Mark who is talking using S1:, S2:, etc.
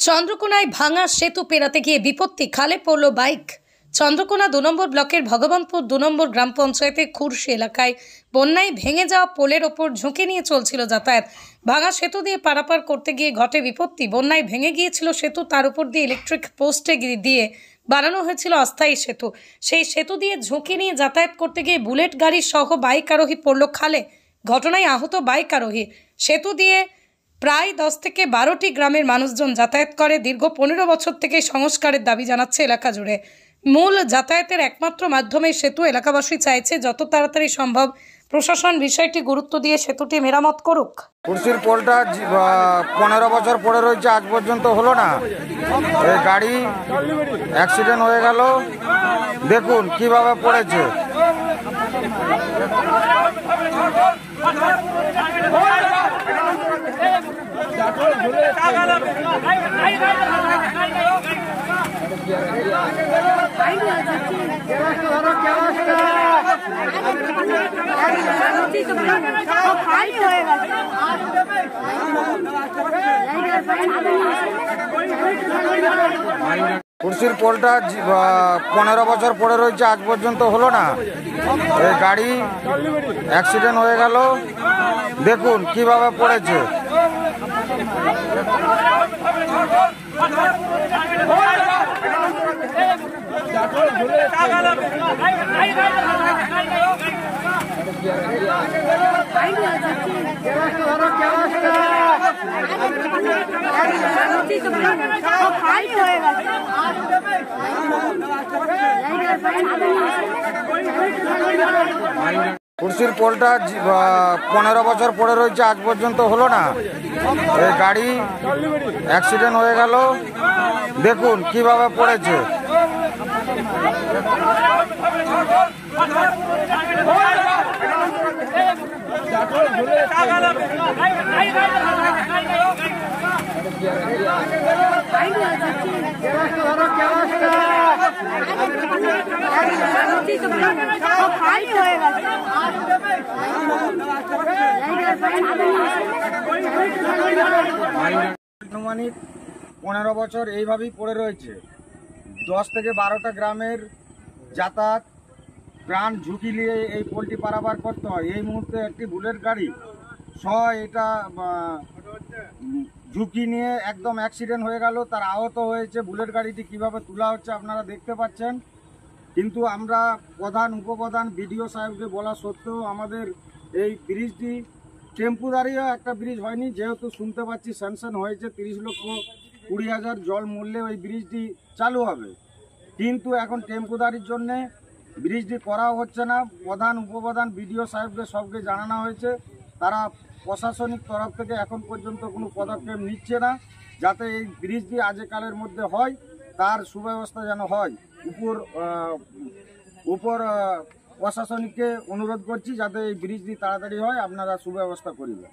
S1: চন্দ্রকোনায় ভাঙা সেতু পেরাতে গিয়ে বিপত্তি, খালে পড়ল বাইক। চন্দ্রকোনা ২ নম্বর ব্লকের ভগবানপুর ২ নম্বর গ্রাম পঞ্চায়েতের খুরশি এলাকায় বন্যায় ভেঙে যাওয়া পোলের ওপর ঝুঁকি নিয়ে চলছিল যাতায়াত। ভাঙা সেতু দিয়ে পারাপার করতে গিয়ে ঘটে বিপত্তি। বন্যায় ভেঙে গিয়েছিল সেতু, তার উপর দিয়ে ইলেকট্রিক পোস্টে দিয়ে বানানো হয়েছিল অস্থায়ী সেতু। সেই সেতু দিয়ে ঝুঁকি নিয়ে যাতায়াত করতে গিয়ে বুলেট গাড়ি সহ বাইক আরোহী পড়ল খালে। ঘটনায় আহত বাইক আরোহী। সেতু দিয়ে প্রায় 10 থেকে 12টি গ্রামের মানুষজন যাতায়াত করে। দীর্ঘ 15 বছর থেকে সংস্কারের দাবি জানাচ্ছে এলাকা জুড়ে। মূল যাতায়াতের একমাত্র মাধ্যমে সেতু। এলাকাবাসী চাইছে যত তাড়াতাড়ি সম্ভব প্রশাসন বিষয়টি গুরুত্ব দিয়ে সেতুটি মেরামত করুক।
S2: কুর্সির পোলটা 15 বছর পড়ে রয়েছে, আজ পর্যন্ত হলো না। এই গাড়ি অ্যাক্সিডেন্ট হয়ে গেল, দেখুন কিভাবে পড়েছে। কুর্সির পোলটা 15 বছর পড়ে রয়েছে, আজ পর্যন্ত হলো না। এই গাড়ি অ্যাক্সিডেন্ট হয়ে গেল, দেখুন কিভাবে পড়েছে। কুর্সির পোলটা 15 বছর পড়ে রয়েছে, আজ পর্যন্ত হলো না। এই গাড়ি অ্যাক্সিডেন্ট হয়ে গেল, দেখুন কিভাবে পড়েছে। আনুমানিক 15 বছর এইভাবেই পড়ে রয়েছে। 10 থেকে 12টা গ্রামের যাতায়াত প্রাণ ঝুঁকি নিয়ে এই পোলটি পারাপার করতে হয়। এই মুহূর্তে একটি বুলেট গাড়ি সহ এটা ঝুঁকি নিয়ে একদম অ্যাক্সিডেন্ট হয়ে গেল, তার আহত হয়েছে। বুলেট গাড়িটি কিভাবে তোলা হচ্ছে আপনারা দেখতে পাচ্ছেন। কিন্তু আমরা প্রধান উপপ্রধান বিডিও সাহেবকে বলা সত্ত্বেও আমাদের এই ব্রিজটি টেম্পোরারিও একটা ব্রিজ হয়নি, যেহেতু শুনতে পাচ্ছি স্যাংশন হয়েছে 30,20,000 জল মূল্যে ওই ব্রিজটি চালু হবে। কিন্তু এখন টেম্পোরারির জন্যে ব্রিজটি করাও হচ্ছে না। প্রধান উপপ্রধান বিডিও সাহেবকে সবকে জানানো হয়েছে, তারা প্রশাসনিক তরফ থেকে এখন পর্যন্ত কোনো পদক্ষেপ নিচ্ছে না। যাতে এই ব্রিজটি আজকালের মধ্যে হয়, তার সুব্যবস্থা যেন হয়। উপর প্রশাসনিককে অনুরোধ করছি যাতে এই ব্রিজটি তাড়াতাড়ি হয়, আপনারা সুব্যবস্থা করবেন।